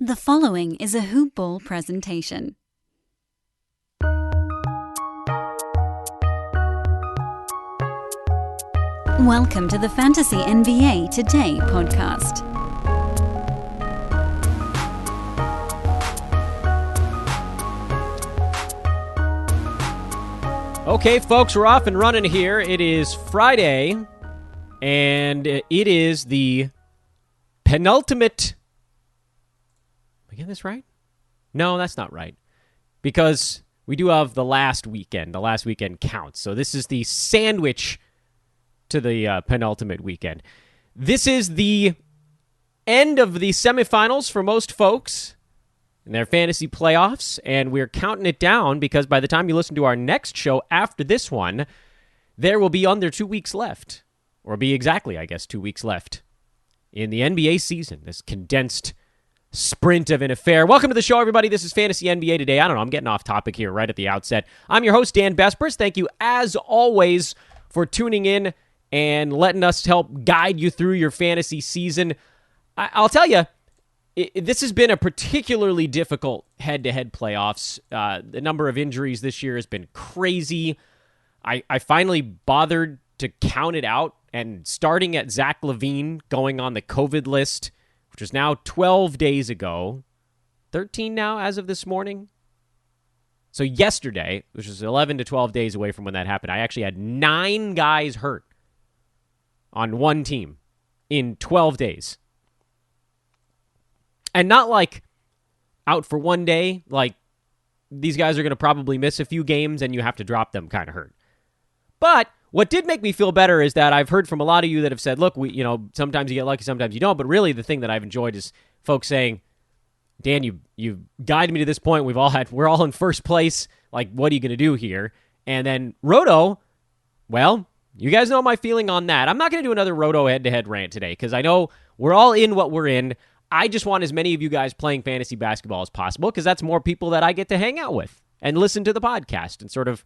The following is a Hoop Ball presentation. Welcome to the Fantasy NBA Today podcast. Okay, folks, we're off and running here. It is Friday, and it is the penultimate... Am I getting this right? No, that's not right. Because we do have the last weekend. The last weekend counts. So this is the sandwich to the penultimate weekend. This is the end of the semifinals for most folks in their fantasy playoffs, and we're counting it down because by the time you listen to our next show after this one, there will be under 2 weeks left, or be exactly, I guess, 2 weeks left in the NBA season, this condensed sprint of an affair. Welcome to the show, everybody. This is Fantasy NBA Today. I don't know, I'm getting off topic here right at the outset. I'm your host, Dan Bespers. Thank you, as always, for tuning in and letting us help guide you through your fantasy season. I'll tell you, this has been a particularly difficult head-to-head playoffs. The number of injuries this year has been crazy. I finally bothered to count it out, and starting at Zach Levine going on the COVID list, which was now 12 days ago, 13 now as of this morning. So yesterday, which was 11 to 12 days away from when that happened, I actually had 9 guys hurt on one team in 12 days. And not like out for one day, like these guys are going to probably miss a few games and you have to drop them kind of hurt. But what did make me feel better is that I've heard from a lot of you that have said, look, sometimes you get lucky, sometimes you don't. But really the thing that I've enjoyed is folks saying, Dan, you guided me to this point. We're all in first place. Like, what are you going to do here? And then Roto, well, you guys know my feeling on that. I'm not going to do another Roto head-to-head rant today because I know we're all in what we're in. I just want as many of you guys playing fantasy basketball as possible because that's more people that I get to hang out with and listen to the podcast and sort of,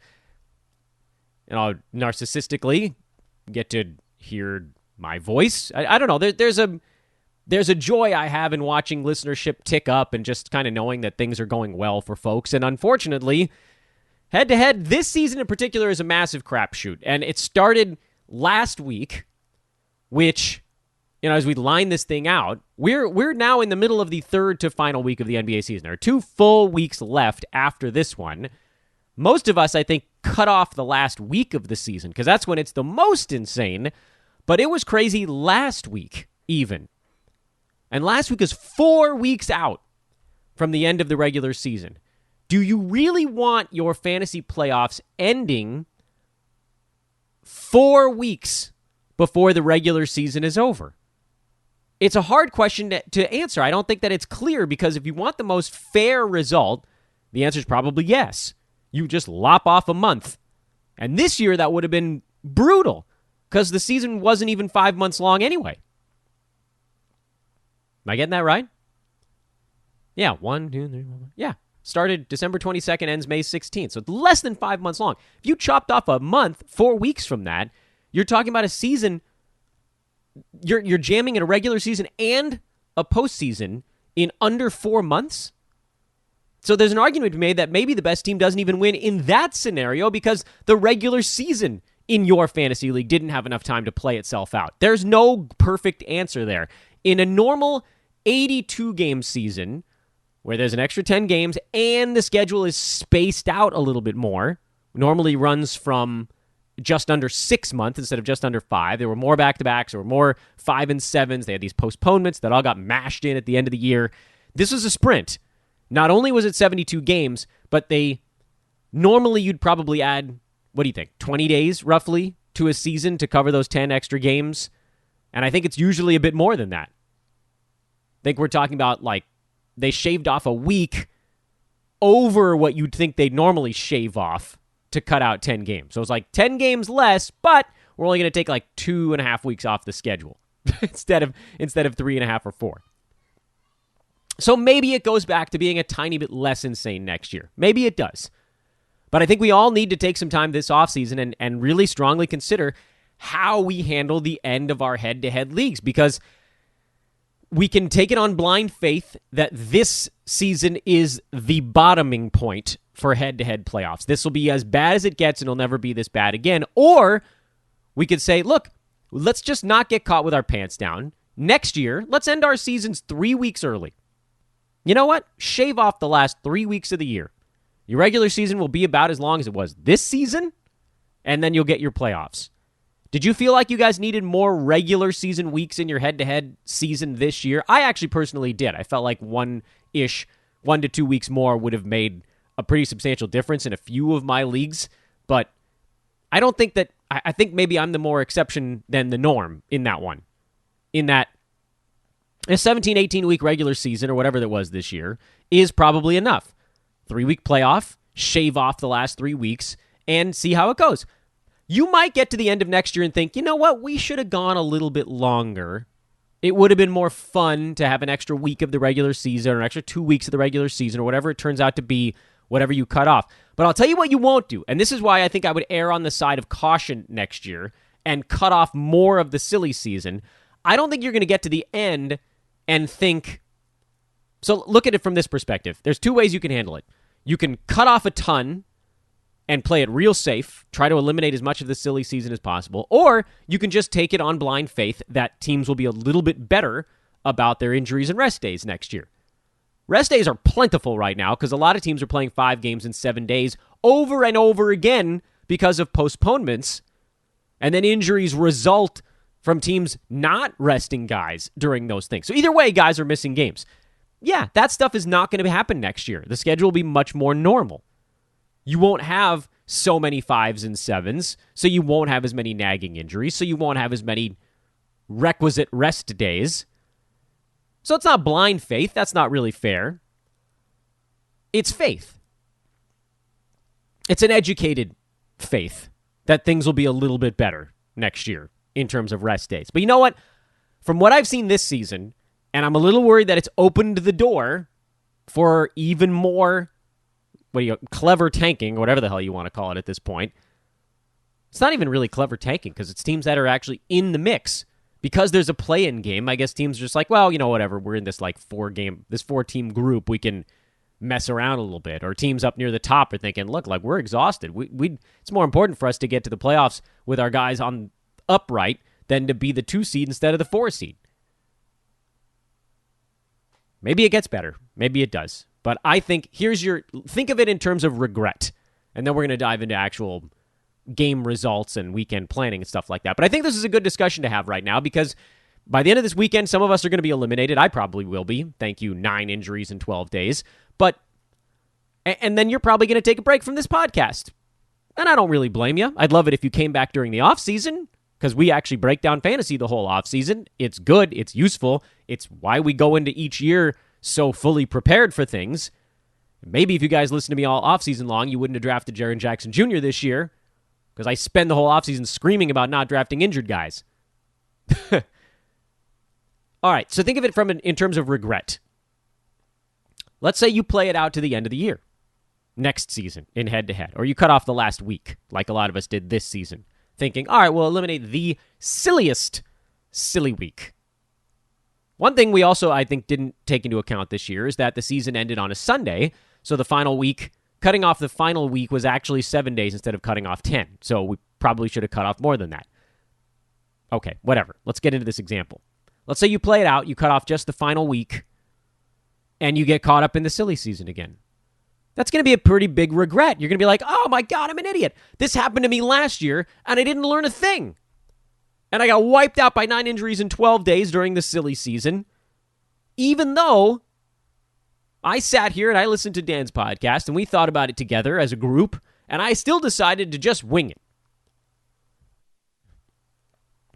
narcissistically get to hear my voice. I don't know. There's a joy I have in watching listenership tick up and just kind of knowing that things are going well for folks. And unfortunately, head-to-head, this season in particular is a massive crapshoot. And it started last week, which, as we line this thing out, we're now in the middle of the third to final week of the NBA season. There are 2 full weeks left after this one. Most of us, I think, cut off the last week of the season because that's when it's the most insane. But it was crazy last week, even. And last week is 4 weeks out from the end of the regular season. Do you really want your fantasy playoffs ending 4 weeks before the regular season is over? It's a hard question to answer. I don't think that it's clear because if you want the most fair result, the answer is probably yes. You just lop off a month. And this year, that would have been brutal because the season wasn't even 5 months long anyway. Am I getting that right? Yeah, 1, 2, 3, 4. Yeah. Started December 22nd, ends May 16th. So it's less than 5 months long. If you chopped off a month, 4 weeks from that, you're talking about a season. You're jamming in a regular season and a postseason in under 4 months. So there's an argument to be made that maybe the best team doesn't even win in that scenario because the regular season in your fantasy league didn't have enough time to play itself out. There's no perfect answer there. In a normal 82-game season, where there's an extra 10 games and the schedule is spaced out a little bit more, normally runs from just under 6 months instead of just under 5. There were more back-to-backs. There were more 5 and 7s. They had these postponements that all got mashed in at the end of the year. This was a sprint. Not only was it 72 games, but normally you'd probably add, 20 days roughly to a season to cover those 10 extra games. And I think it's usually a bit more than that. I think we're talking about they shaved off a week over what you'd think they'd normally shave off to cut out 10 games. So it's 10 games less, but we're only going to take 2.5 weeks off the schedule instead of 3.5 or 4. So maybe it goes back to being a tiny bit less insane next year. Maybe it does. But I think we all need to take some time this offseason and really strongly consider how we handle the end of our head-to-head leagues because we can take it on blind faith that this season is the bottoming point for head-to-head playoffs. This will be as bad as it gets, and it'll never be this bad again. Or we could say, look, let's just not get caught with our pants down. Next year, let's end our seasons 3 weeks early. You know what? Shave off the last 3 weeks of the year. Your regular season will be about as long as it was this season, and then you'll get your playoffs. Did you feel like you guys needed more regular season weeks in your head-to-head season this year? I actually personally did. I felt like 1 to 2 weeks more would have made a pretty substantial difference in a few of my leagues, but I don't think that, I think maybe I'm the more exception than the norm in that one. In that a 17, 18-week regular season, or whatever that was this year, is probably enough. 3-week playoff, shave off the last 3 weeks, and see how it goes. You might get to the end of next year and think, you know what, we should have gone a little bit longer. It would have been more fun to have an extra week of the regular season, or an extra 2 weeks of the regular season, or whatever it turns out to be, whatever you cut off. But I'll tell you what you won't do, and this is why I think I would err on the side of caution next year and cut off more of the silly season. I don't think you're going to get to the end and think... So look at it from this perspective. There's 2 ways you can handle it. You can cut off a ton and play it real safe, try to eliminate as much of the silly season as possible, or you can just take it on blind faith that teams will be a little bit better about their injuries and rest days next year. Rest days are plentiful right now because a lot of teams are playing 5 games in 7 days over and over again because of postponements, and then injuries result from teams not resting guys during those things. So either way, guys are missing games. Yeah, that stuff is not going to happen next year. The schedule will be much more normal. You won't have so many 5s and 7s, so you won't have as many nagging injuries, so you won't have as many requisite rest days. So it's not blind faith. That's not really fair. It's faith. It's an educated faith that things will be a little bit better next year in terms of rest days. But you know what? From what I've seen this season, and I'm a little worried that it's opened the door for even more clever tanking, or whatever the hell you want to call it at this point. It's not even really clever tanking because it's teams that are actually in the mix. Because there's a play-in game, I guess teams are just like, well, you know, whatever, we're in this 4-team group, we can mess around a little bit. Or teams up near the top are thinking, look, like we're exhausted. It's more important for us to get to the playoffs with our guys on upright than to be the 2 seed instead of the 4 seed. Maybe it gets better. Maybe it does. But I think think of it in terms of regret. And then we're going to dive into actual game results and weekend planning and stuff like that. But I think this is a good discussion to have right now because by the end of this weekend, some of us are going to be eliminated. I probably will be. Thank you, 9 injuries in 12 days. And then you're probably going to take a break from this podcast. And I don't really blame you. I'd love it if you came back during the offseason because we actually break down fantasy the whole offseason. It's good. It's useful. It's why we go into each year so fully prepared for things. Maybe if you guys listen to me all offseason long, you wouldn't have drafted Jaren Jackson Jr. this year because I spend the whole offseason screaming about not drafting injured guys. All right, so think of it in terms of regret. Let's say you play it out to the end of the year, next season, in head-to-head, or you cut off the last week, like a lot of us did this season, thinking, all right, we'll eliminate the silliest silly week. One thing we also, I think, didn't take into account this year is that the season ended on a Sunday, so the final week, cutting off the final week was actually 7 days instead of cutting off 10, so we probably should have cut off more than that. Okay, whatever. Let's get into this example. Let's say you play it out, you cut off just the final week, and you get caught up in the silly season again. That's going to be a pretty big regret. You're going to be like, oh my God, I'm an idiot. This happened to me last year, and I didn't learn a thing. And I got wiped out by 9 injuries in 12 days during the silly season, even though I sat here and I listened to Dan's podcast, and we thought about it together as a group, and I still decided to just wing it.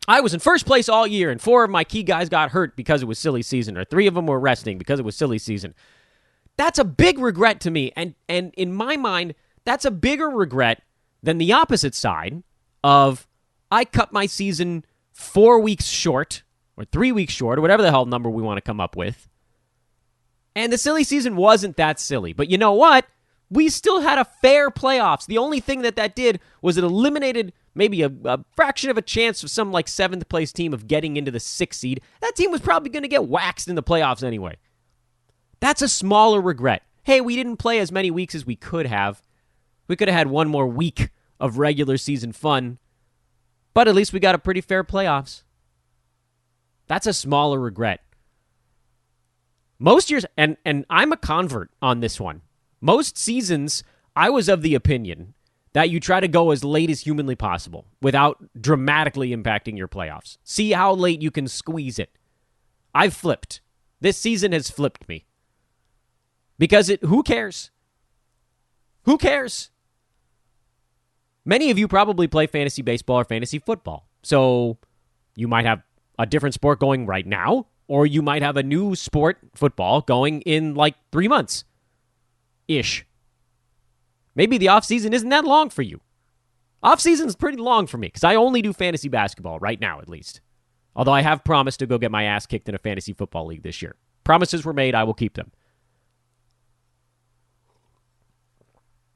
I was in first place all year, and 4 of my key guys got hurt because it was silly season, or 3 of them were resting because it was silly season. That's a big regret to me, and in my mind, that's a bigger regret than the opposite side of I cut my season 4 weeks short, or 3 weeks short, or whatever the hell number we want to come up with, and the silly season wasn't that silly. But you know what? We still had a fair playoffs. The only thing that did was it eliminated maybe a fraction of a chance of some like 7th place team of getting into the 6th seed, that team was probably going to get waxed in the playoffs anyway. That's a smaller regret. Hey, we didn't play as many weeks as we could have. We could have had one more week of regular season fun, but at least we got a pretty fair playoffs. That's a smaller regret. Most years, and I'm a convert on this one. Most seasons, I was of the opinion that you try to go as late as humanly possible without dramatically impacting your playoffs. See how late you can squeeze it. I've flipped. This season has flipped me. Because who cares? Who cares? Many of you probably play fantasy baseball or fantasy football. So you might have a different sport going right now, or you might have a new sport, football, going in like 3 months. Ish. Maybe the offseason isn't that long for you. Offseason is pretty long for me because I only do fantasy basketball right now, at least. Although I have promised to go get my ass kicked in a fantasy football league this year. Promises were made. I will keep them.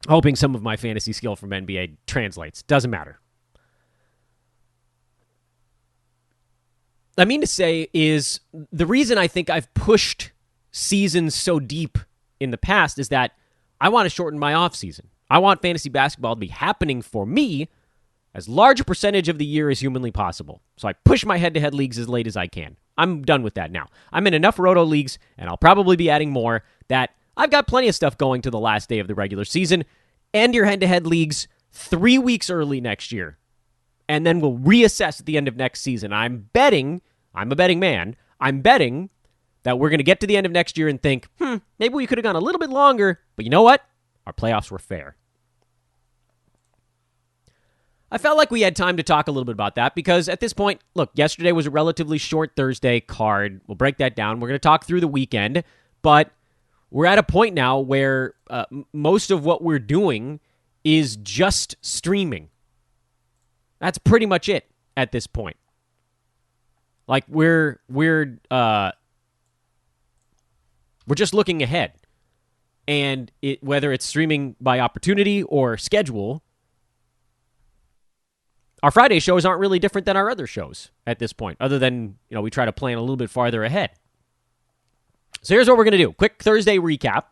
Hoping some of my fantasy skill from NBA translates. Doesn't matter. I mean to say is the reason I think I've pushed seasons so deep in the past is that I want to shorten my offseason. I want fantasy basketball to be happening for me as large a percentage of the year as humanly possible. So I push my head-to-head leagues as late as I can. I'm done with that now. I'm in enough roto leagues, and I'll probably be adding more, that I've got plenty of stuff going to the last day of the regular season and your head-to-head leagues 3 weeks early next year. And then we'll reassess at the end of next season. I'm a betting man, I'm betting that we're going to get to the end of next year and think, maybe we could have gone a little bit longer, but you know what? Our playoffs were fair. I felt like we had time to talk a little bit about that because at this point, look, yesterday was a relatively short Thursday card. We'll break that down. We're going to talk through the weekend, but we're at a point now where most of what we're doing is just streaming. That's pretty much it at this point. Like we're just looking ahead. And whether it's streaming by opportunity or schedule, our Friday shows aren't really different than our other shows at this point, other than, we try to plan a little bit farther ahead. So here's what we're going to do. Quick Thursday recap.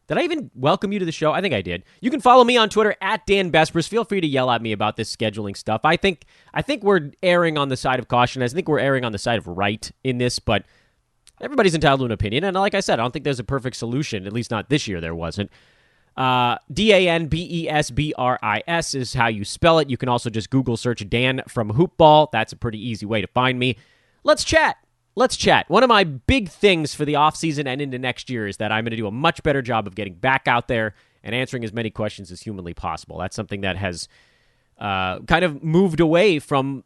Did I even welcome you to the show? I think I did. You can follow me on Twitter at Dan Bespers. Feel free to yell at me about this scheduling stuff. I think we're erring on the side of caution. I think we're erring on the side of right in this, but everybody's entitled to an opinion. And like I said, I don't think there's a perfect solution. At least not this year there wasn't. DANBESBRIS is how you spell it. You can also just Google search Dan from Hoopball. That's a pretty easy way to find me. Let's chat. One of my big things for the offseason and into next year is that I'm going to do a much better job of getting back out there and answering as many questions as humanly possible. That's something that has kind of moved away from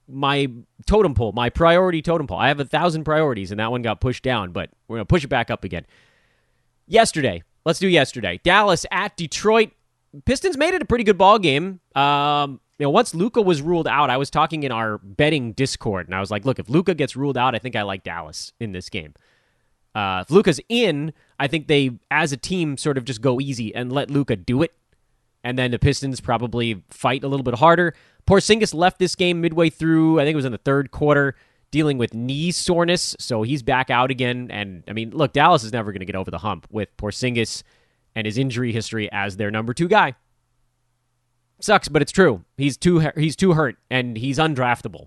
my totem pole, my priority totem pole. I have 1,000 priorities, and that one got pushed down, but we're going to push it back up again. Yesterday. Let's do yesterday. Dallas at Detroit. Pistons made it a pretty good ball game. Once Luka was ruled out, I was talking in our betting Discord, and I was like, look, if Luka gets ruled out, I think I like Dallas in this game. If Luka's in, I think they, as a team, sort of just go easy and let Luka do it. And then the Pistons probably fight a little bit harder. Porzingis left this game midway through, I think it was in the third quarter, dealing with knee soreness, so he's back out again. And, look, Dallas is never going to get over the hump with Porzingis and his injury history as their number 2 guy. Sucks, but it's true. He's too hurt, and he's undraftable.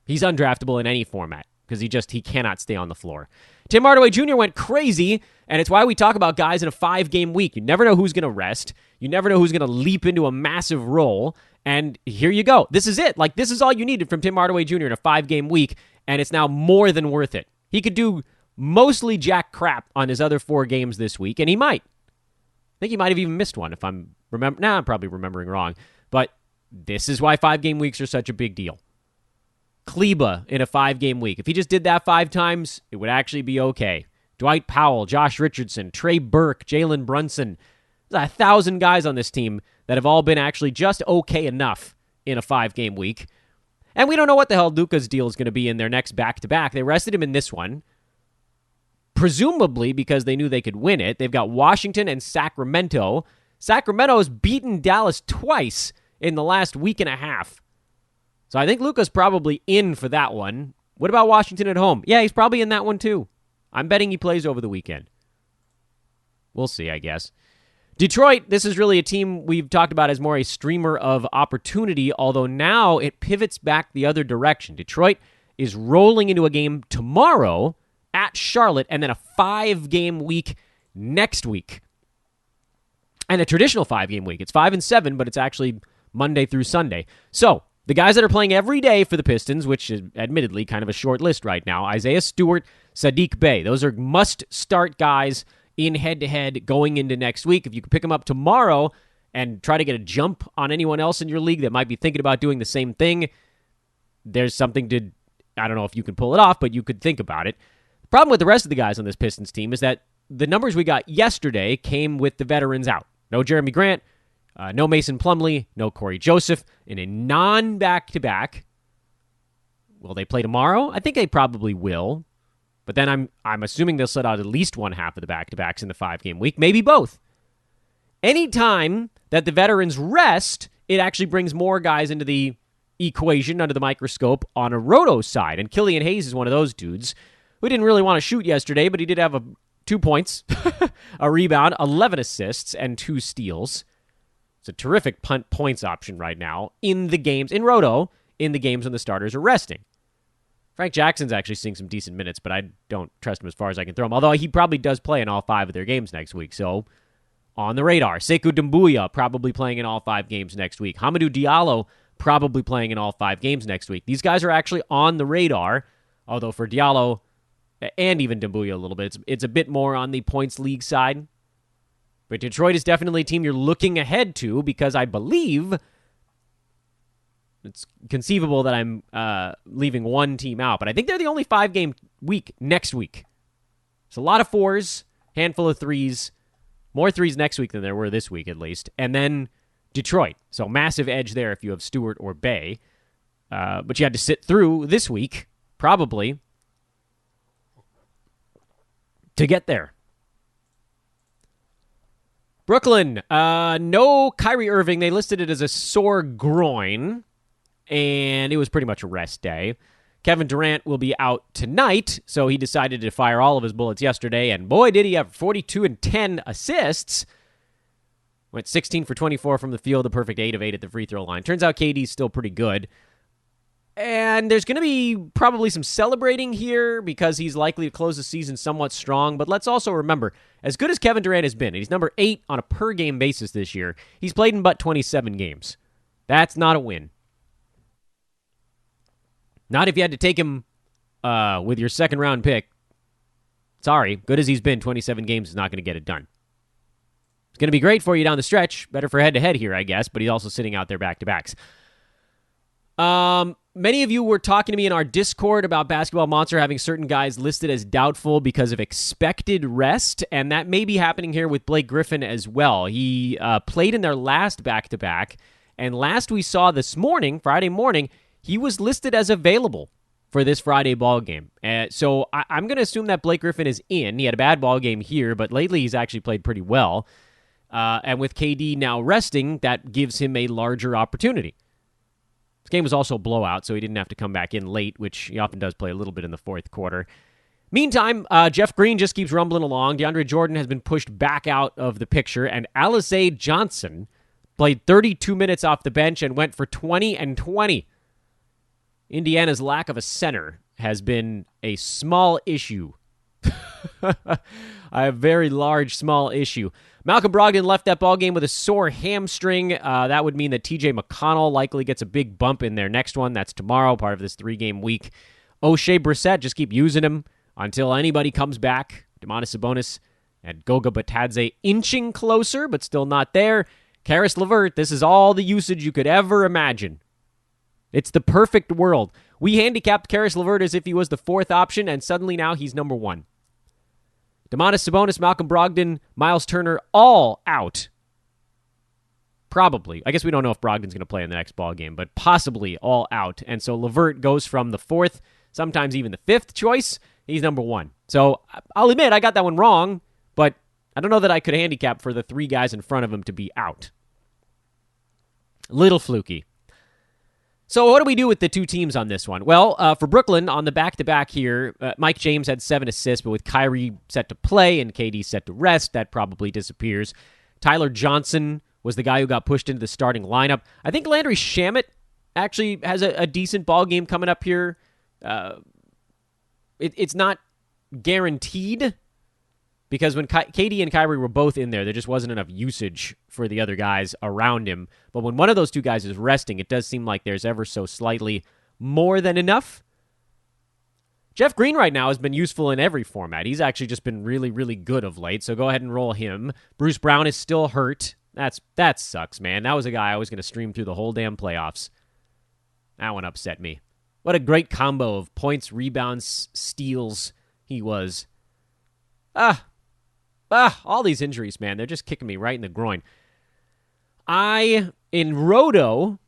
He's undraftable in any format because he cannot stay on the floor. Tim Hardaway Jr. went crazy, and it's why we talk about guys in a 5-game week. You never know who's going to rest. You never know who's going to leap into a massive role, and here you go. This is it. This is all you needed from Tim Hardaway Jr. in a 5-game week, and it's now more than worth it. He could do mostly jack crap on his other 4 games this week, and he might. I think he might have even missed one if I'm I'm probably remembering wrong. But this is why 5-game weeks are such a big deal. Kleba in a 5-game week. If he just did that 5 times, it would actually be okay. Dwight Powell, Josh Richardson, Trey Burke, Jalen Brunson. There's 1,000 guys on this team that have all been actually just okay enough in a 5-game week. And we don't know what the hell Luka's deal is going to be in their next back-to-back. They rested him in this one. Presumably because they knew they could win it. They've got Washington and Sacramento. Sacramento's beaten Dallas twice in the last week and a half. So I think Luka's probably in for that one. What about Washington at home? Yeah, he's probably in that one too. I'm betting he plays over the weekend. We'll see, I guess. Detroit, this is really a team we've talked about as more a streamer of opportunity, although now it pivots back the other direction. Detroit is rolling into a game tomorrow at Charlotte and then a 5-game week next week. And a traditional 5-game week. It's 5 and 7, but it's actually Monday through Sunday. So, the guys that are playing every day for the Pistons, which is admittedly kind of a short list right now, Isaiah Stewart, Sadiq Bey. Those are must-start guys in head-to-head going into next week. If you can pick them up tomorrow and try to get a jump on anyone else in your league that might be thinking about doing the same thing, there's something to, I don't know if you can pull it off, but you could think about it. The problem with the rest of the guys on this Pistons team is that the numbers we got yesterday came with the veterans out. No Jeremy Grant, no Mason Plumlee, no Corey Joseph in a non-back-to-back. Will they play tomorrow? I think they probably will. But then I'm assuming they'll set out at least one half of the back-to-backs in the 5-game week, maybe both. Anytime that the veterans rest, it actually brings more guys into the equation under the microscope on a roto side. And Killian Hayes is one of those dudes who didn't really want to shoot yesterday, but he did have 2 points, a rebound, 11 assists, and 2 steals. It's a terrific punt points option right now in the games, in roto, in the games when the starters are resting. Frank Jackson's actually seeing some decent minutes, but I don't trust him as far as I can throw him, although he probably does play in all 5 of their games next week, so on the radar. Sekou Doumbouya probably playing in all 5 games next week. Hamidou Diallo probably playing in all 5 games next week. These guys are actually on the radar, although for Diallo and even Doumbouya a little bit, it's a bit more on the points league side. But Detroit is definitely a team you're looking ahead to because I believe it's conceivable that I'm leaving one team out, but I think they're the only 5-game week next week. It's a lot of 4s, handful of 3s, more 3s next week than there were this week at least, and then Detroit. So massive edge there if you have Stewart or Bey. But you had to sit through this week, probably, to get there. Brooklyn, no Kyrie Irving. They listed it as a sore groin, and it was pretty much a rest day. Kevin Durant will be out tonight, so he decided to fire all of his bullets yesterday, and boy, did he have 42 and 10 assists. Went 16 for 24 from the field, a perfect 8 of 8 at the free throw line. Turns out KD's still pretty good. And there's going to be probably some celebrating here because he's likely to close the season somewhat strong. But let's also remember, as good as Kevin Durant has been, and he's number 8 on a per-game basis this year, he's played in but 27 games. That's not a win. Not if you had to take him with your second-round pick. Sorry, good as he's been, 27 games is not going to get it done. It's going to be great for you down the stretch. Better for head-to-head here, I guess, but he's also sitting out there back-to-backs. Many of you were talking to me in our Discord about Basketball Monster having certain guys listed as doubtful because of expected rest, and that may be happening here with Blake Griffin as well. He played in their last back-to-back, and last we saw this morning, Friday morning, he was listed as available for this Friday ball game. So I'm going to assume that Blake Griffin is in. He had a bad ball game here, but lately he's actually played pretty well. And with KD now resting, that gives him a larger opportunity. This game was also a blowout, so he didn't have to come back in late, which he often does play a little bit in the fourth quarter. Meantime, Jeff Green just keeps rumbling along. DeAndre Jordan has been pushed back out of the picture, and Alize Johnson played 32 minutes off the bench and went for 20 and 20. Indiana's lack of a center has been a small issue. A very large, small issue. Malcolm Brogdon left that ball game with a sore hamstring. That would mean that TJ McConnell likely gets a big bump in their next one. That's tomorrow, part of this 3-game week. O'Shea Brissett, just keep using him until anybody comes back. Domantas Sabonis and Goga Batadze inching closer, but still not there. Karis Levert, this is all the usage you could ever imagine. It's the perfect world. We handicapped Karis Levert as if he was the 4th option, and suddenly now he's number 1. Domantas Sabonis, Malcolm Brogdon, Miles Turner, all out. Probably. I guess we don't know if Brogdon's going to play in the next ball game, but possibly all out. And so Levert goes from the 4th, sometimes even the 5th choice. He's number 1. So I'll admit I got that one wrong, but I don't know that I could handicap for the 3 guys in front of him to be out. Little fluky. So what do we do with the two teams on this one? Well, for Brooklyn, on the back-to-back here, Mike James had 7 assists, but with Kyrie set to play and KD set to rest, that probably disappears. Tyler Johnson was the guy who got pushed into the starting lineup. I think Landry Shamet actually has a decent ball game coming up here. It's not guaranteed, because when KD and Kyrie were both in there just wasn't enough usage for the other guys around him. But when one of those two guys is resting, it does seem like there's ever so slightly more than enough. Jeff Green right now has been useful in every format. He's actually just been really, really good of late, so go ahead and roll him. Bruce Brown is still hurt. That sucks, man. That was a guy I was going to stream through the whole damn playoffs. That one upset me. What a great combo of points, rebounds, steals he was. All these injuries, man, they're just kicking me right in the groin. In Roto,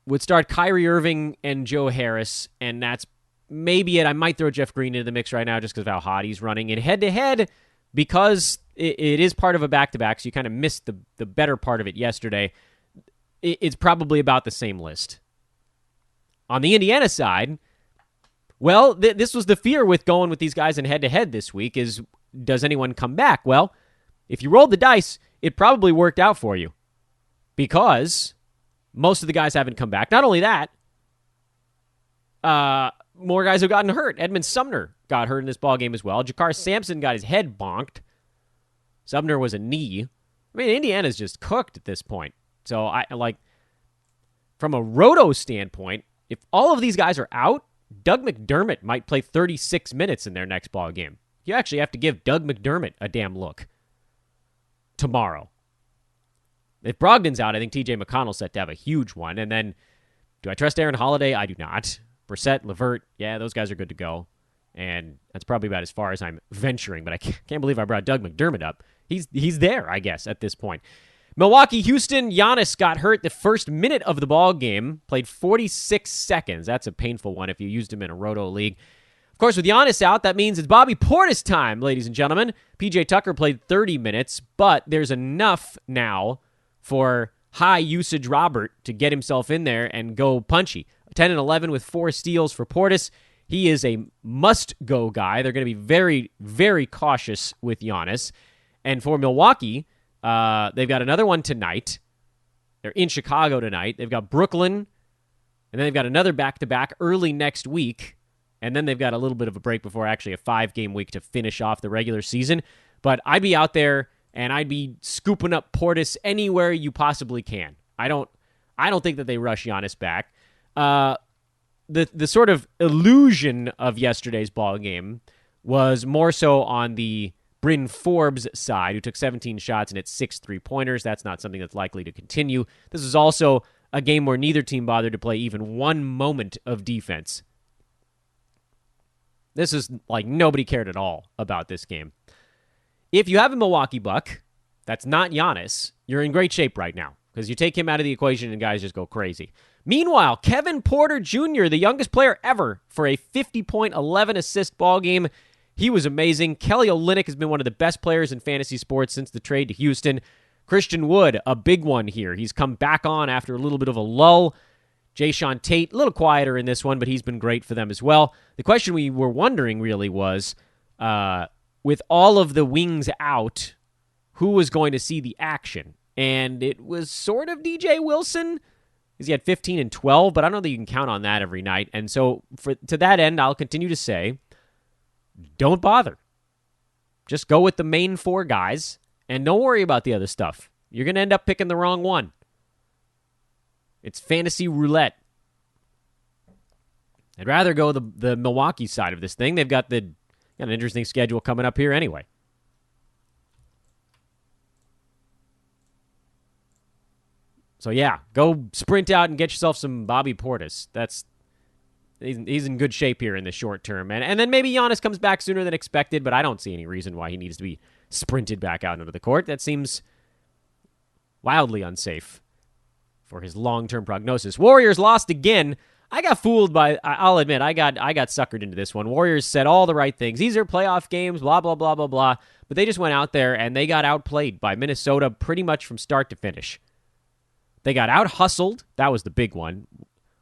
would start Kyrie Irving and Joe Harris, and that's maybe it. I might throw Jeff Green into the mix right now just because of how hot he's running. In head-to-head, because it is part of a back-to-back, so you kind of missed the better part of it yesterday, it's probably about the same list. On the Indiana side, well, this was the fear with going with these guys in head-to-head this week is, does anyone come back? Well, if you rolled the dice, it probably worked out for you because most of the guys haven't come back. Not only that, more guys have gotten hurt. Edmund Sumner got hurt in this ballgame as well. Jakar Sampson got his head bonked. Sumner was a knee. I mean, Indiana's just cooked at this point. So, from a Roto standpoint, if all of these guys are out, Doug McDermott might play 36 minutes in their next ballgame. You actually have to give Doug McDermott a damn look tomorrow. If Brogdon's out, I think TJ McConnell's set to have a huge one. And then, do I trust Aaron Holiday? I do not. Brissett, Levert, yeah, those guys are good to go. And that's probably about as far as I'm venturing. But I can't believe I brought Doug McDermott up. He's there, I guess, at this point. Milwaukee, Houston, Giannis got hurt the first minute of the ball game, played 46 seconds. That's a painful one if you used him in a Roto league. Of course, with Giannis out, that means it's Bobby Portis time, ladies and gentlemen. PJ Tucker played 30 minutes, but there's enough now for high-usage Robert to get himself in there and go punchy. 10 and 11 with 4 steals for Portis. He is a must-go guy. They're going to be very, very cautious with Giannis. And for Milwaukee, they've got another one tonight. They're in Chicago tonight. They've got Brooklyn, and then they've got another back-to-back early next week. And then they've got a little bit of a break before actually a 5-game week to finish off the regular season. But I'd be out there and I'd be scooping up Portis anywhere you possibly can. I don't think that they rush Giannis back. The sort of illusion of yesterday's ball game was more so on the Bryn Forbes side, who took 17 shots and hit 6 3-pointers. That's not something that's likely to continue. This is also a game where neither team bothered to play even one moment of defense. This is like nobody cared at all about this game. If you have a Milwaukee Buck that's not Giannis, you're in great shape right now because you take him out of the equation and guys just go crazy. Meanwhile, Kevin Porter Jr., the youngest player ever for a 50-point, 11-assist ball game. He was amazing. Kelly Olynyk has been one of the best players in fantasy sports since the trade to Houston. Christian Wood, a big one here. He's come back on after a little bit of a lull. Jayshawn Tate, a little quieter in this one, but he's been great for them as well. The question we were wondering really was, with all of the wings out, who was going to see the action? And it was sort of DJ Wilson, because he had 15 and 12, but I don't know that you can count on that every night. And so to that end, I'll continue to say, don't bother. Just go with the main 4 guys, and don't worry about the other stuff. You're going to end up picking the wrong one. It's fantasy roulette. I'd rather go the Milwaukee side of this thing. They've got an interesting schedule coming up here anyway. So yeah, go sprint out and get yourself some Bobby Portis. He's in good shape here in the short term. And then maybe Giannis comes back sooner than expected, but I don't see any reason why he needs to be sprinted back out into the court. That seems wildly unsafe for his long-term prognosis. Warriors lost again. I got fooled by, I'll admit, I got suckered into this one. Warriors said all the right things. These are playoff games, blah, blah, blah, blah, blah. But they just went out there and they got outplayed by Minnesota pretty much from start to finish. They got out-hustled. That was the big one.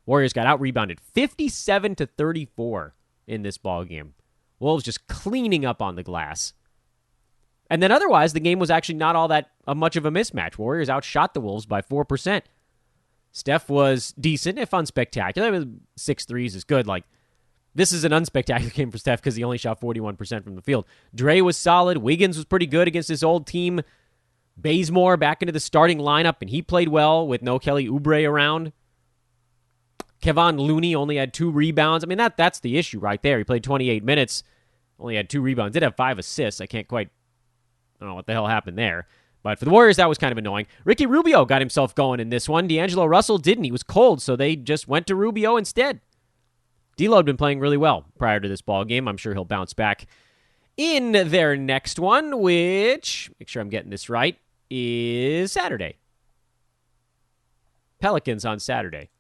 Warriors got out-rebounded 57-34 in this ball game. Wolves just cleaning up on the glass. And then otherwise, the game was actually not all that much of a mismatch. Warriors outshot the Wolves by 4%. Steph was decent, if unspectacular. 6 threes is good. Like, this is an unspectacular game for Steph because he only shot 41% from the field. Dre was solid. Wiggins was pretty good against his old team. Bazemore back into the starting lineup, and he played well with no Kelly Oubre around. Kevon Looney only had 2 rebounds. I mean, that's the issue right there. He played 28 minutes, only had 2 rebounds. Did have 5 assists. I don't know what the hell happened there. But for the Warriors, that was kind of annoying. Ricky Rubio got himself going in this one. D'Angelo Russell didn't. He was cold, so they just went to Rubio instead. D'Lo had been playing really well prior to this ball game. I'm sure he'll bounce back in their next one, which, make sure I'm getting this right, is Saturday. Pelicans on Saturday.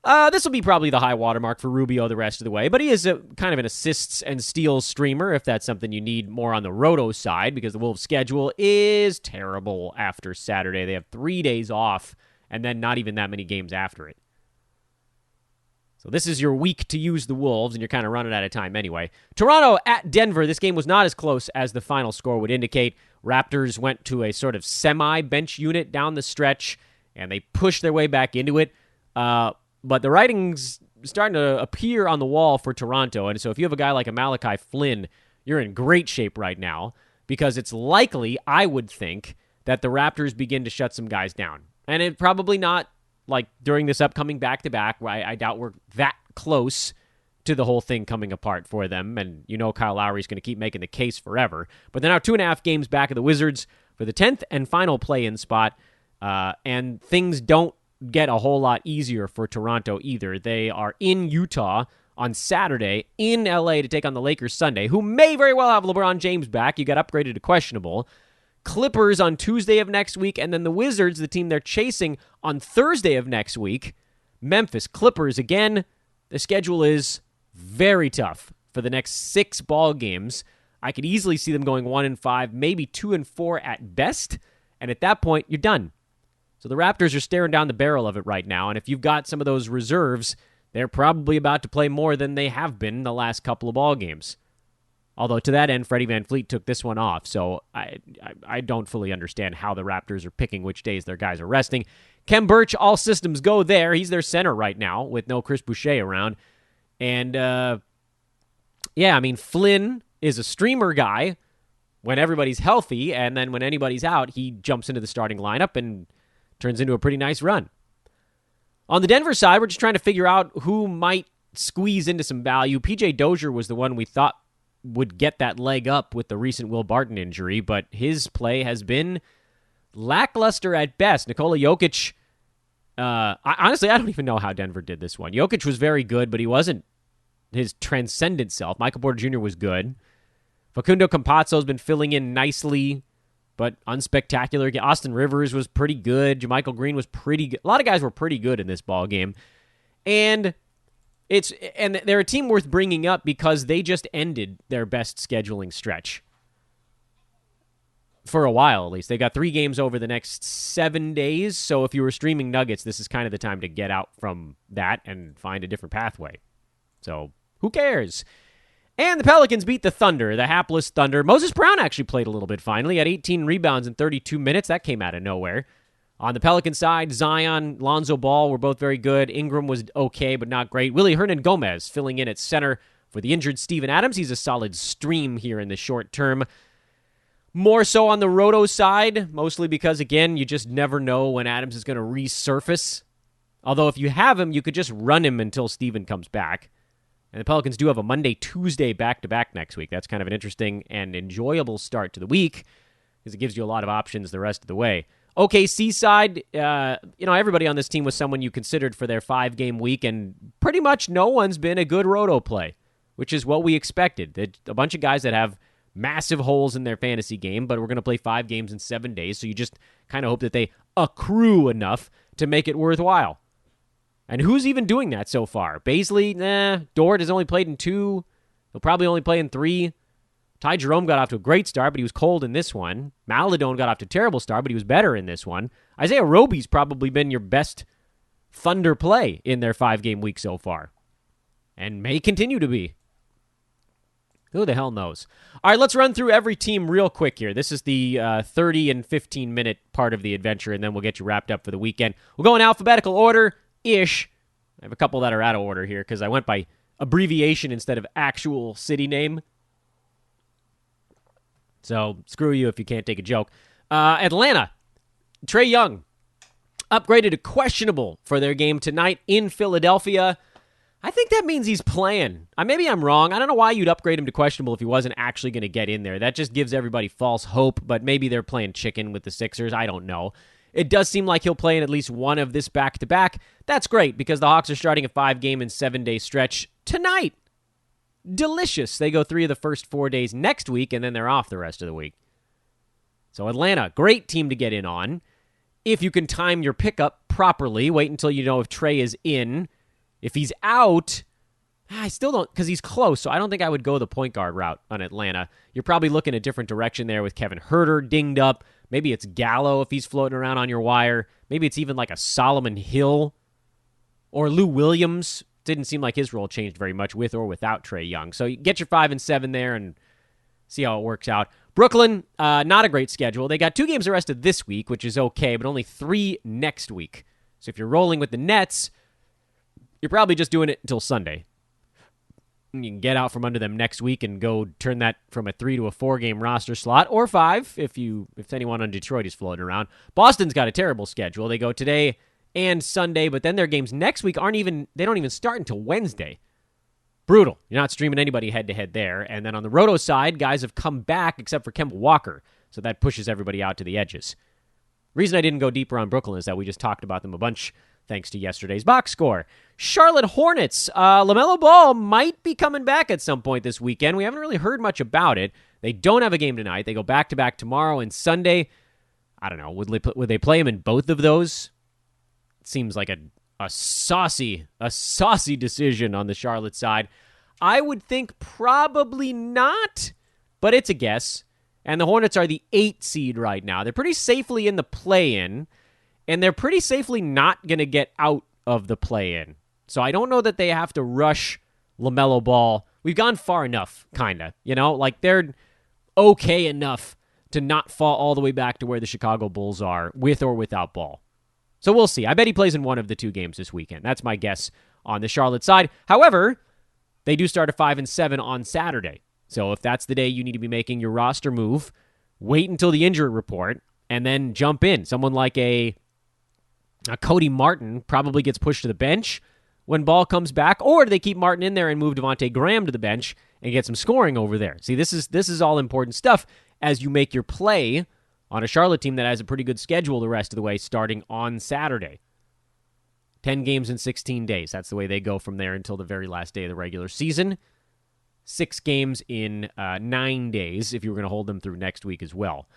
This will be probably the high watermark for Rubio the rest of the way, but he is kind of an assists and steals streamer if that's something you need more on the roto side, because the Wolves' schedule is terrible after Saturday. They have 3 days off and then not even that many games after it. So this is your week to use the Wolves, and you're kind of running out of time anyway. Toronto at Denver. This game was not as close as the final score would indicate. Raptors went to a sort of semi-bench unit down the stretch, and they pushed their way back into it. But the writing's starting to appear on the wall for Toronto, and so if you have a guy like a Malachi Flynn, you're in great shape right now, because it's likely, I would think, that the Raptors begin to shut some guys down. And it probably not like during this upcoming back-to-back, where I doubt we're that close to the whole thing coming apart for them. And you know Kyle Lowry's going to keep making the case forever. But they're now 2.5 games back of the Wizards for the 10th and final play-in spot. And things don't get a whole lot easier for Toronto either. They are in Utah on Saturday, in LA to take on the Lakers Sunday, who may very well have LeBron James back. You got upgraded to questionable. Clippers on Tuesday of next week, and then the Wizards, the team they're chasing, on Thursday of next week. Memphis Clippers again. The schedule is very tough for the next 6 ball games. I could easily see them going 1-5, maybe 2-4 at best, and at that point, you're done. So the Raptors are staring down the barrel of it right now, and if you've got some of those reserves, they're probably about to play more than they have been the last couple of ball games. Although to that end, Freddie VanVleet took this one off, so I don't fully understand how the Raptors are picking which days their guys are resting. Khem Birch, all systems go there. He's their center right now with no Chris Boucher around. And, Flynn is a streamer guy when everybody's healthy, and then when anybody's out, he jumps into the starting lineup and turns into a pretty nice run. On the Denver side, we're just trying to figure out who might squeeze into some value. PJ Dozier was the one we thought would get that leg up with the recent Will Barton injury, but his play has been lackluster at best. Nikola Jokic, honestly, I don't even know how Denver did this one. Jokic was very good, but he wasn't his transcendent self. Michael Porter Jr. was good. Facundo Campazzo's been filling in nicely, but unspectacular. Austin Rivers was pretty good. JaMychal Green was pretty good. A lot of guys were pretty good in this ball game. And they're a team worth bringing up because they just ended their best scheduling stretch. For a while, at least. They got 3 games over the next 7 days, so if you were streaming Nuggets, this is kind of the time to get out from that and find a different pathway. So, who cares? And the Pelicans beat the Thunder, the hapless Thunder. Moses Brown actually played a little bit finally. He had 18 rebounds in 32 minutes. That came out of nowhere. On the Pelican side, Zion, Lonzo Ball were both very good. Ingram was okay, but not great. Willie Hernan-Gomez filling in at center for the injured Steven Adams. He's a solid stream here in the short term. More so on the Roto side, mostly because, again, you just never know when Adams is going to resurface. Although if you have him, you could just run him until Steven comes back. And the Pelicans do have a Monday-Tuesday back-to-back next week. That's kind of an interesting and enjoyable start to the week because it gives you a lot of options the rest of the way. OKC side, everybody on this team was someone you considered for their 5-game week, and pretty much no one's been a good roto play, which is what we expected. A bunch of guys that have massive holes in their fantasy game, but we're going to play 5 games in 7 days, so you just kind of hope that they accrue enough to make it worthwhile. And who's even doing that so far? Baisley, Dort has only played in 2. He'll probably only play in 3. Ty Jerome got off to a great start, but he was cold in this one. Maladone got off to a terrible start, but he was better in this one. Isaiah Roby's probably been your best Thunder play in their 5-game week so far, and may continue to be. Who the hell knows? All right, let's run through every team real quick here. This is the 30 and 15-minute part of the adventure, and then we'll get you wrapped up for the weekend. We'll go in alphabetical order-ish. I have a couple that are out of order here because I went by abbreviation instead of actual city name. So screw you if you can't take a joke. Atlanta, Trae Young, upgraded to questionable for their game tonight in Philadelphia. I think that means he's playing. Maybe I'm wrong. I don't know why you'd upgrade him to questionable if he wasn't actually going to get in there. That just gives everybody false hope, but maybe they're playing chicken with the Sixers. I don't know. It does seem like he'll play in at least one of this back-to-back. That's great because the Hawks are starting a 5-game and 7-day stretch tonight. Delicious. They go 3 of the first 4 days next week, and then they're off the rest of the week. So Atlanta, great team to get in on. If you can time your pickup properly, wait until you know if Trae is in. If he's out, I still don't, because he's close, so I don't think I would go the point guard route on Atlanta. You're probably looking a different direction there with Kevin Huerter dinged up. Maybe it's Gallo if he's floating around on your wire. Maybe it's even like a Solomon Hill or Lou Williams. Didn't seem like his role changed very much with or without Trae Young. So you get your 5 and 7 there and see how it works out. Brooklyn, not a great schedule. They got 2 games the rest of this week, which is okay, but only 3 next week. So if you're rolling with the Nets, you're probably just doing it until Sunday. You can get out from under them next week and go turn that from a 3 to a 4-game roster slot, or 5 if anyone on Detroit is floating around. Boston's got a terrible schedule. They go today and Sunday, but then their games next week don't even start until Wednesday. Brutal. You're not streaming anybody head-to-head there. And then on the Roto side, guys have come back except for Kemba Walker, so that pushes everybody out to the edges. Reason I didn't go deeper on Brooklyn is that we just talked about them a bunch thanks to yesterday's box score. Charlotte Hornets. LaMelo Ball might be coming back at some point this weekend. We haven't really heard much about it. They don't have a game tonight. They go back-to-back tomorrow and Sunday. I don't know. Would they play him in both of those? It seems like a saucy decision on the Charlotte side. I would think probably not, but it's a guess. And the Hornets are the 8 seed right now. They're pretty safely in the play-in, and they're pretty safely not going to get out of the play-in. So I don't know that they have to rush LaMelo Ball. We've gone far enough, kind of. Like they're okay enough to not fall all the way back to where the Chicago Bulls are with or without Ball. So we'll see. I bet he plays in one of the 2 games this weekend. That's my guess on the Charlotte side. However, they do start at 5 and 7 on Saturday. So if that's the day you need to be making your roster move, wait until the injury report and then jump in. Someone like a Cody Martin probably gets pushed to the bench when Ball comes back, or do they keep Martin in there and move Devontae Graham to the bench and get some scoring over there? See, this is all important stuff as you make your play on a Charlotte team that has a pretty good schedule the rest of the way starting on Saturday. 10 games in 16 days. That's the way they go from there until the very last day of the regular season. 6 games in 9 days if you were going to hold them through next week as well.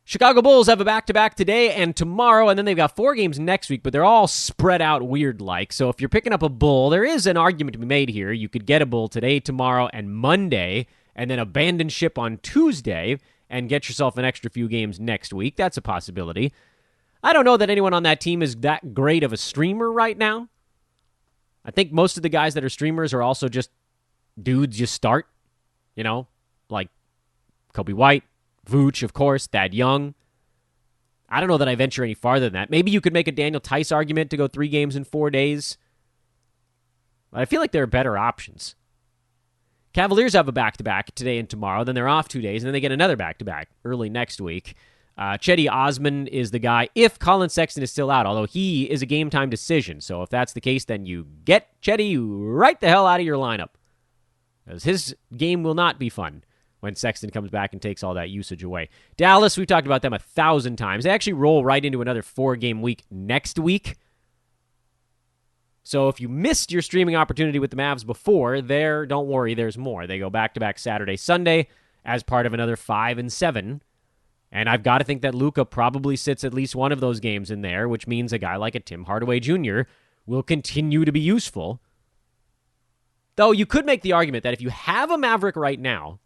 Chicago Bulls have a back-to-back today and tomorrow, and then they've got 4 games next week, but they're all spread out weird-like. So if you're picking up a Bull, there is an argument to be made here. You could get a Bull today, tomorrow, and Monday, and then abandon ship on Tuesday and get yourself an extra few games next week. That's a possibility. I don't know that anyone on that team is that great of a streamer right now. I think most of the guys that are streamers are also just dudes you start, like Kobe White, Vooch, of course, Thad Young. I don't know that I venture any farther than that. Maybe you could make a Daniel Tice argument to go 3 games in 4 days. But I feel like there are better options. Cavaliers have a back-to-back today and tomorrow. Then they're off 2 days, and then they get another back-to-back early next week. Chetty Osman is the guy if Colin Sexton is still out, although he is a game-time decision. So if that's the case, then you get Chetty right the hell out of your lineup, because his game will not be fun when Sexton comes back and takes all that usage away. Dallas, we've talked about them 1,000 times. They actually roll right into another 4-game week next week. So if you missed your streaming opportunity with the Mavs before, don't worry, there's more. They go back-to-back Saturday, Sunday as part of another 5 and 7. And I've got to think that Luka probably sits at least one of those games in there, which means a guy like a Tim Hardaway Jr. will continue to be useful. Though you could make the argument that if you have a Maverick right now,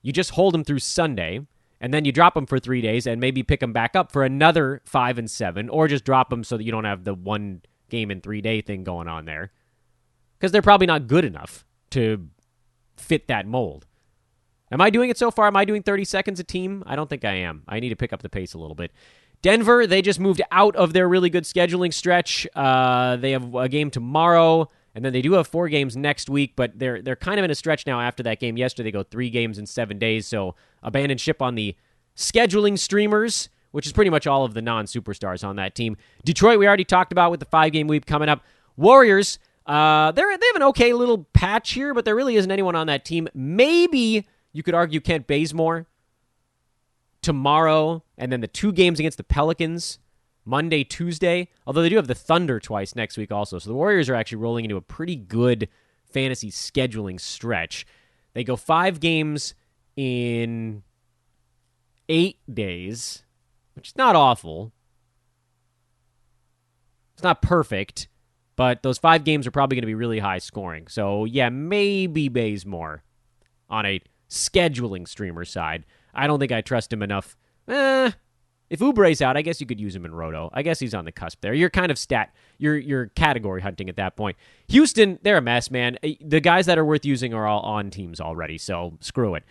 You just hold them through Sunday, and then you drop them for 3 days and maybe pick them back up for another 5 and 7, or just drop them so that you don't have the 1 game in 3 day thing going on there. Because they're probably not good enough to fit that mold. Am I doing it so far? Am I doing 30 seconds a team? I don't think I am. I need to pick up the pace a little bit. Denver, they just moved out of their really good scheduling stretch. They have a game tomorrow, and then they do have 4 games next week, but they're kind of in a stretch now after that game yesterday. They go 3 games in 7 days, so abandon ship on the scheduling streamers, which is pretty much all of the non-superstars on that team. Detroit, we already talked about with the 5-game week coming up. Warriors, they have an okay little patch here, but there really isn't anyone on that team. Maybe you could argue Kent Bazemore tomorrow, and then the 2 games against the Pelicans, Monday, Tuesday, although they do have the Thunder twice next week also. So the Warriors are actually rolling into a pretty good fantasy scheduling stretch. They go 5 games in 8 days, which is not awful. It's not perfect, but those 5 games are probably going to be really high scoring. So yeah, maybe Bazemore on a scheduling streamer side. I don't think I trust him enough. If Oubre's out, I guess you could use him in Roto. I guess he's on the cusp there. You're kind of you're category hunting at that point. Houston, they're a mess, man. The guys that are worth using are all on teams already, so screw it.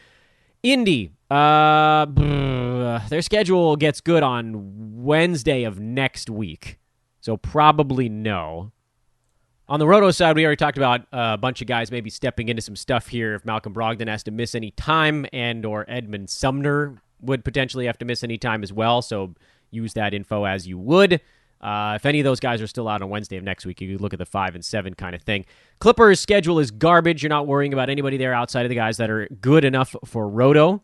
Indy, their schedule gets good on Wednesday of next week, so probably no. On the Roto side, we already talked about a bunch of guys maybe stepping into some stuff here if Malcolm Brogdon has to miss any time, and or Edmund Sumner would potentially have to miss any time as well, so use that info as you would. If any of those guys are still out on Wednesday of next week, you could look at the 5 and 7 kind of thing. Clippers' schedule is garbage. You're not worrying about anybody there outside of the guys that are good enough for Roto.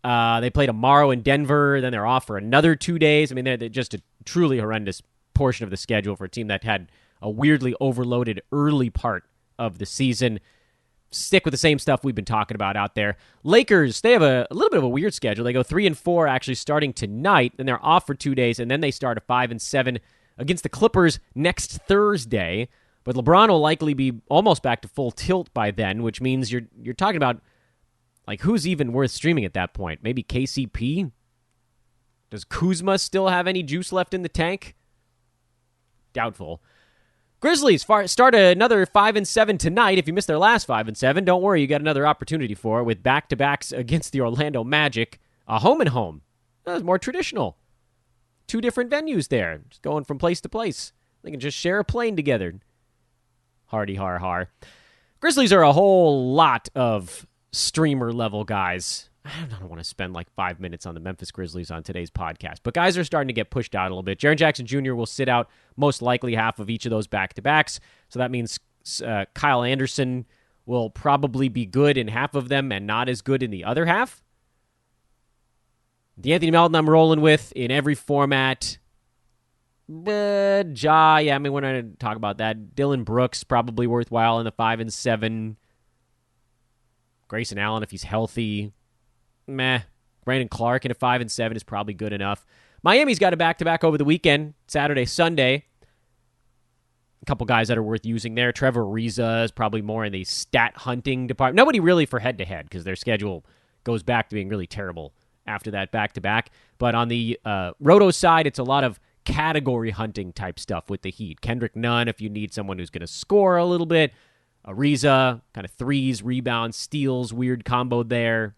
They play tomorrow in Denver, then they're off for another 2 days. I mean, they're just a truly horrendous portion of the schedule for a team that had a weirdly overloaded early part of the season. Stick with the same stuff we've been talking about out there. Lakers, they have a little bit of a weird schedule. They go 3 and 4 actually starting tonight, then they're off for 2 days, and then they start a 5 and 7 against the Clippers next Thursday. But LeBron will likely be almost back to full tilt by then, which means you're talking about like who's even worth streaming at that point? Maybe KCP? Does Kuzma still have any juice left in the tank? Doubtful. Grizzlies start another 5 and 7 tonight. If you missed their last 5 and 7, don't worry, you got another opportunity for it with back-to-backs against the Orlando Magic. A home and home. That's more traditional. 2 different venues there, just going from place to place. They can just share a plane together. Hardy har har. Grizzlies are a whole lot of streamer-level guys. I don't want to spend like 5 minutes on the Memphis Grizzlies on today's podcast, but guys are starting to get pushed out a little bit. Jaren Jackson Jr. will sit out most likely half of each of those back-to-backs, so that means Kyle Anderson will probably be good in half of them and not as good in the other half. D'Anthony Melton I'm rolling with in every format. We're not going to talk about that. Dylan Brooks probably worthwhile in the 5 and 7. Grayson Allen if he's healthy. Meh. Brandon Clark in a 5 and 7 is probably good enough. Miami's got a back-to-back over the weekend, Saturday, Sunday. A couple guys that are worth using there. Trevor Ariza is probably more in the stat hunting department. Nobody really for head-to-head because their schedule goes back to being really terrible after that back-to-back. But on the Roto side, it's a lot of category hunting type stuff with the Heat. Kendrick Nunn if you need someone who's going to score a little bit. Ariza, kind of threes, rebounds, steals, weird combo there.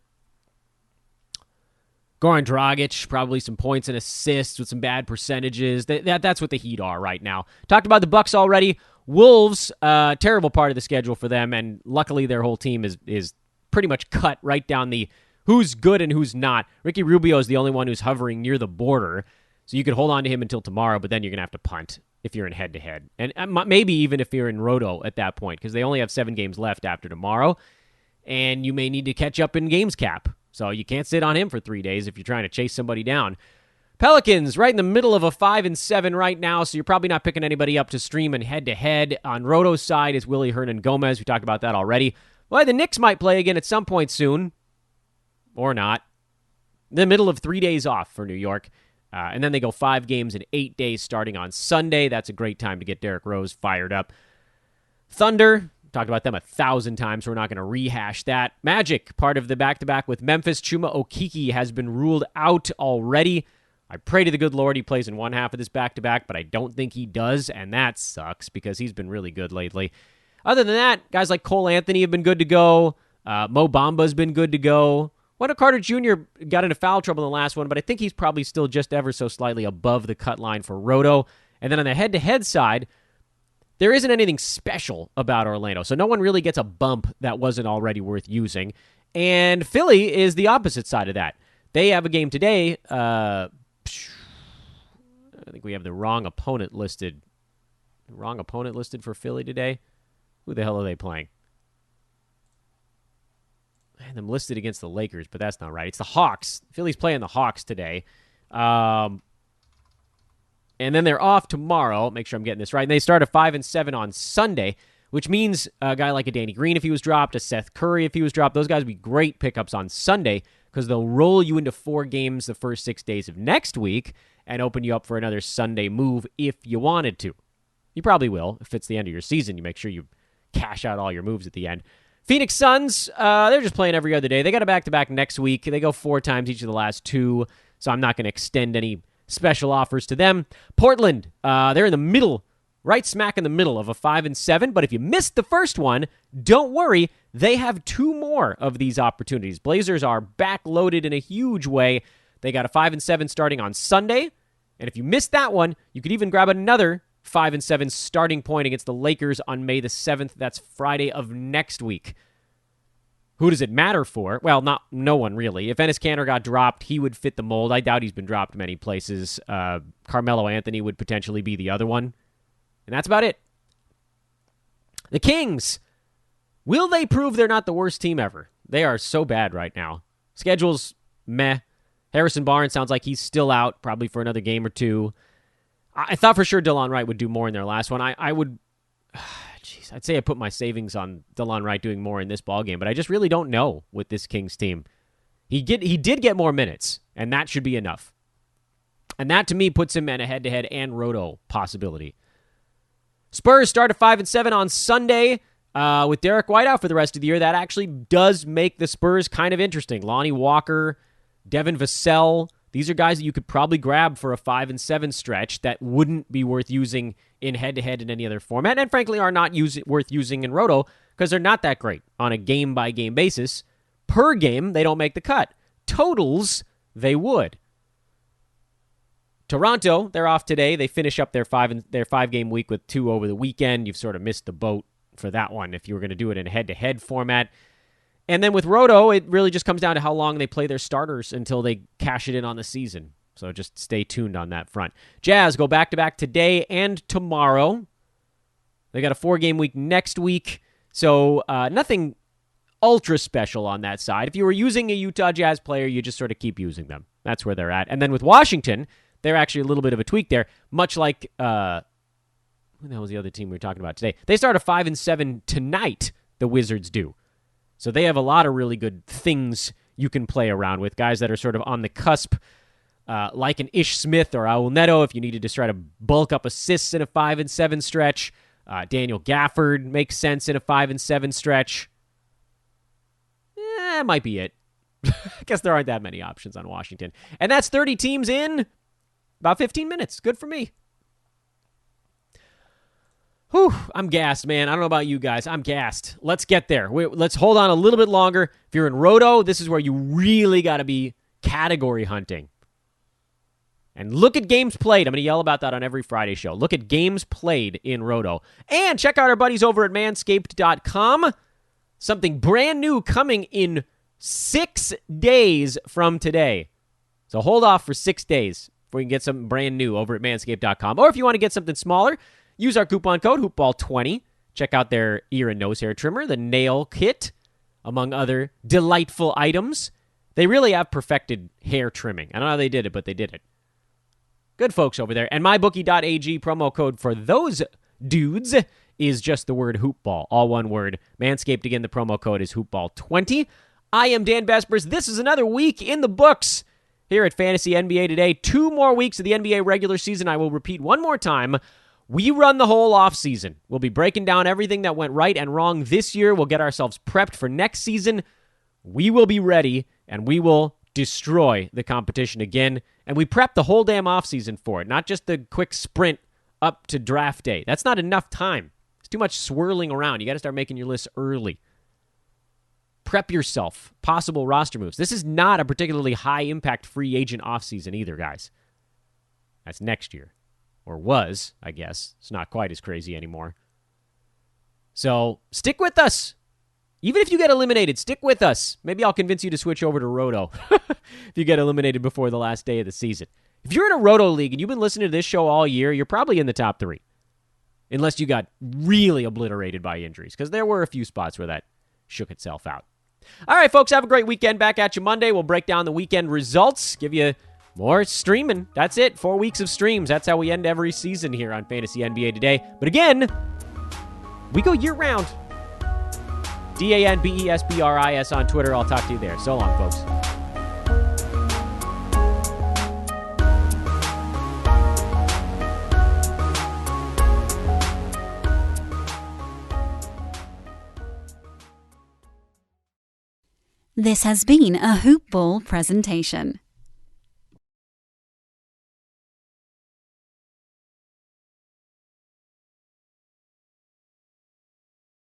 Goran Dragic, probably some points and assists with some bad percentages. That's what the Heat are right now. Talked about the Bucks already. Wolves, terrible part of the schedule for them, and luckily their whole team is pretty much cut right down the who's good and who's not. Ricky Rubio is the only one who's hovering near the border, so you could hold on to him until tomorrow, but then you're going to have to punt if you're in head-to-head. And maybe even if you're in Roto at that point, because they only have 7 games left after tomorrow, and you may need to catch up in games cap. So you can't sit on him for 3 days if you're trying to chase somebody down. Pelicans, right in the middle of a 5 and 7 right now, so you're probably not picking anybody up to stream in head-to-head. On Roto's side is Willie Hernan-Gomez. We talked about that already. Well, the Knicks might play again at some point soon. Or not. In the middle of 3 days off for New York. And then they go 5 games in 8 days starting on Sunday. That's a great time to get Derrick Rose fired up. Thunder, Talked about them 1,000 times. We're not going to rehash that. Magic, part of the back-to-back with Memphis. Chuma Okeke has been ruled out already. I pray to the good Lord he plays in one half of this back-to-back, but I don't think he does, and that sucks because he's been really good lately. Other than that, guys like Cole Anthony have been good to go. Mo Bamba's been good to go. Wendell Carter Jr. got into foul trouble in the last one, but I think he's probably still just ever so slightly above the cut line for Roto. And then on the head-to-head side, there isn't anything special about Orlando, so no one really gets a bump that wasn't already worth using. And Philly is the opposite side of that. They have a game today. I think we have the wrong opponent listed. Wrong opponent listed for Philly today. Who the hell are they playing? I had them listed against the Lakers, but that's not right. It's the Hawks. Philly's playing the Hawks today. And then they're off tomorrow. Make sure I'm getting this right. And they start at 5-7 on Sunday, which means a guy like a Danny Green, if he was dropped, a Seth Curry, if he was dropped, those guys would be great pickups on Sunday because they'll roll you into 4 games the first 6 days of next week and open you up for another Sunday move if you wanted to. You probably will. If it's the end of your season, you make sure you cash out all your moves at the end. Phoenix Suns, they're just playing every other day. They got a back-to-back next week. They go 4 times each of the last 2, so I'm not going to extend any special offers to them. Portland, they're in the middle, right smack in the middle of a 5-7, but if you missed the first one, don't worry. They have 2 more of these opportunities. Blazers are backloaded in a huge way. They got a 5-7 starting on Sunday, and if you missed that one, you could even grab another 5-7 starting point against the Lakers on May the 7th. That's Friday of next week. Who does it matter for? Well, no one really. If Enes Kanter got dropped, he would fit the mold. I doubt he's been dropped many places. Carmelo Anthony would potentially be the other one. And that's about it. The Kings. Will they prove they're not the worst team ever? They are so bad right now. Schedule's meh. Harrison Barnes sounds like he's still out, probably for another game or 2. I thought for sure DeLon Wright would do more in their last one. I would... I'd say I put my savings on DeLon Wright doing more in this ballgame, but I just really don't know with this Kings team. He did get more minutes, and that should be enough. And that, to me, puts him in a head-to-head and roto possibility. Spurs start at 5-7 on Sunday with Derek White out for the rest of the year. That actually does make the Spurs kind of interesting. Lonnie Walker, Devin Vassell, these are guys that you could probably grab for a 5-7 stretch that wouldn't be worth using in head-to-head in any other format, and frankly are not worth using in Roto because they're not that great on a game-by-game basis. Per game, they don't make the cut. Totals, they would. Toronto, they're off today. They finish up their 5-game week with 2 over the weekend. You've sort of missed the boat for that one if you were going to do it in a head-to-head format. And then with Roto, it really just comes down to how long they play their starters until they cash it in on the season. So just stay tuned on that front. Jazz go back-to-back today and tomorrow. They got a 4-game week next week. So nothing ultra special on that side. If you were using a Utah Jazz player, you just sort of keep using them. That's where they're at. And then with Washington, they're actually a little bit of a tweak there, much like who the hell was the other team we were talking about today? They start a 5-7 tonight, the Wizards do. So they have a lot of really good things you can play around with, guys that are sort of on the cusp, like an Ish Smith or Raul Neto, if you needed to try to bulk up assists in a 5-7 stretch. Daniel Gafford makes sense in a 5-7 stretch. That might be it. I guess there aren't that many options on Washington. And that's 30 teams in about 15 minutes. Good for me. Whew, I'm gassed, man. I don't know about you guys. I'm gassed. Let's get there. Let's hold on a little bit longer. If you're in Roto, this is where you really got to be category hunting. And look at games played. I'm going to yell about that on every Friday show. Look at games played in Roto. And check out our buddies over at manscaped.com. Something brand new coming in 6 days from today. So hold off for 6 days before you can get something brand new over at manscaped.com. Or if you want to get something smaller, use our coupon code, HoopBall20. Check out their ear and nose hair trimmer, the nail kit, among other delightful items. They really have perfected hair trimming. I don't know how they did it, but they did it. Good folks over there. And mybookie.ag promo code for those dudes is just the word hoopball. All one word. Manscaped, again, the promo code is hoopball20. I am Dan Vespers. This is another week in the books here at Fantasy NBA Today. 2 more weeks of the NBA regular season. I will repeat one more time. We run the whole offseason. We'll be breaking down everything that went right and wrong this year. We'll get ourselves prepped for next season. We will be ready, and we will destroy the competition again. And we prep the whole damn offseason for it, not just the quick sprint up to draft day. That's not enough time. It's too much swirling around. You got to start making your lists early. Prep yourself. Possible roster moves. This is not a particularly high-impact free agent offseason either, guys. That's next year. Or was, I guess. It's not quite as crazy anymore. So, stick with us. Even if you get eliminated, stick with us. Maybe I'll convince you to switch over to Roto if you get eliminated before the last day of the season. If you're in a Roto league and you've been listening to this show all year, you're probably in the top 3. Unless you got really obliterated by injuries, because there were a few spots where that shook itself out. All right, folks, have a great weekend. Back at you Monday. We'll break down the weekend results, give you more streaming. That's it. 4 weeks of streams. That's how we end every season here on Fantasy NBA Today. But again, we go year-round. DANBESBRIS on Twitter. I'll talk to you there. So long, folks. This has been a Hoop Ball presentation.